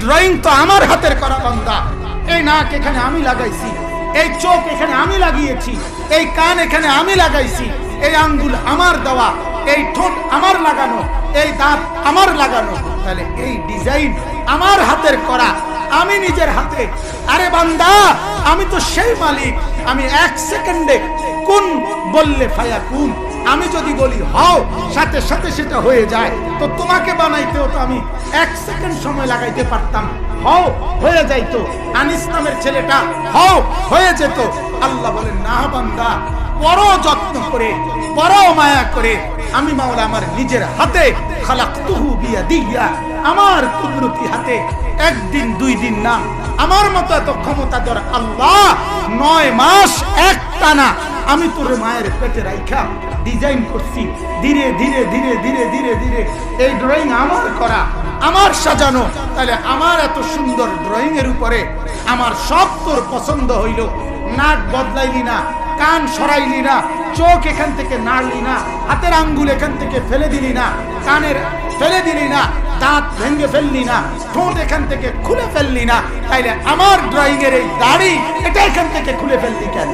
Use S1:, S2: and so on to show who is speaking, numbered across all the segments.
S1: Drawing তো আমার হাতের করা বান্দা। এই নাক এখানে আমি লাগাইছি, এই চোখ এখানে আমি লাগিয়েছি, এই কান এখানে আমি লাগাইছি, এই আঙ্গুল আমার দেওয়া, এই ঠোঁট আমার লাগানো, এই দাঁত আমার লাগানো। তাহলে এই ডিজাইন আমার হাতের করা, আমি নিজের হাতে। আরে বান্দা, আমি তো সেই মালিক। আমি 1 সেকেন্ডে কোন বললে ফায়াকুন, আমি যদি বলি হও, সাথে সাথে সেটা হয়ে যায়। তো তোমাকে বানাইতেও তো আমি 1 সেকেন্ড সময় লাগাইতে পারতাম, হও হয়ে যাইতো। আনিস নামের ছেলেটা হও হয়ে যেত। আল্লাহ বলেন না বান্দা, বড় যত্ন করে, বড় মায়া করে আমি মাওলা আমার নিজের হাতে খালাকতুহু বিয়াদিয়া, আমার কুদরতি হাতে, একদিন 2 দিন না, আমার মতো এত ক্ষমতাধর আল্লাহ 9 মাস একটানা আমি তোর মায়ের পেটে রাইখা ডিজাইন করছি। ধীরে ধীরে ধীরে ধীরে ধীরে ধীরে এই ড্রয়িং আমার করা, আমার সাজানো। তাহলে আমার এত সুন্দর ড্রয়িং এর উপরে আমার সব তোর পছন্দ হইল। নাক বদলাইলি না, কান সরাইলি না, চোখ এখান থেকে নাড়লি না, হাতের আঙ্গুল এখান থেকে ফেলে দিলি না, কানের ফেলে দিলি না, দাঁত ভেঙে ফেললি না, ঠোঁট এখান থেকে খুলে ফেললি না। তাইলে আমার ড্রয়িং এর এই দাড়ি এটা এখান থেকে খুলে ফেললি কেন?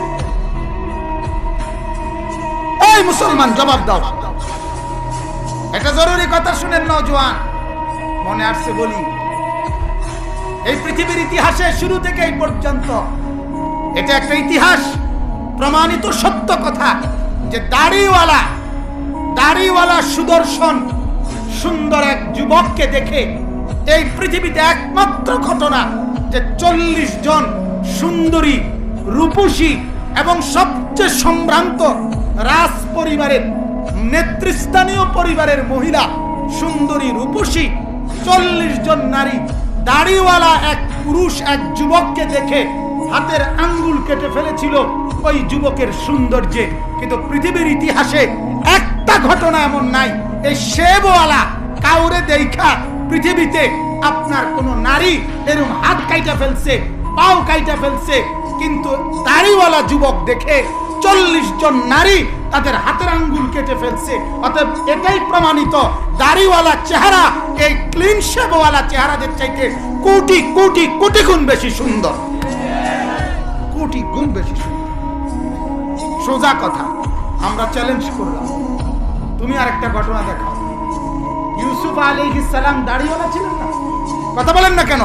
S1: এই মুসলমান জবাব দাও। এটা জরুরি কথা শুনেন নওজোয়ান, মনে আসছে বলি। এই পৃথিবীর ইতিহাসে শুরু থেকে এই পর্যন্ত এটা একটা ইতিহাস, প্রমাণিত সত্য কথা যে দাড়িওয়ালা সুদর্শন সুন্দর এক যুবককে দেখে এই পৃথিবীতে একমাত্র ঘটনা যে 40 জন সুন্দরী, রূপসী এবং সবচেয়ে সম্ভ্রান্ত রাজ পরিবারের, নেতৃস্থানীয় পরিবারের মহিলা, সুন্দরী রূপসী 40 জন নারী, দাড়িওয়ালা এক পুরুষ এক যুবককে দেখে হাতের আঙ্গুল কেটে ফেলেছিল ওই যুবকের সৌন্দর্যে। কিন্তু পৃথিবীর ইতিহাসে একটা ঘটনা এমন নাই এই শেবওয়ালা কাউরে দেখা পৃথিবীতে আপনার কোন নারী এরকম হাত কাইটা ফেলছে, পাও কাইটা ফেলছে। কিন্তু দাড়িওয়ালা যুবক দেখে 40 জন নারী তাদের হাতের আঙ্গুল কেটে ফেলছে। অতএব এটাই প্রমাণিত দাড়িওয়ালা চেহারা এই ক্লিন শেবওয়ালা চেহারাদের চাইতে কোটি কোটি কোটি গুণ বেশি সুন্দর, কোটি গুণ বেশি সুন্দর। সোজা কথা, আমরা চ্যালেঞ্জ করলাম, তুমি আরেকটা ঘটনা দেখাও। ইউসুফ আলাইহিস সালাম দাড়িওয়ালা ছিলেন না? কথা বলেন না কেন?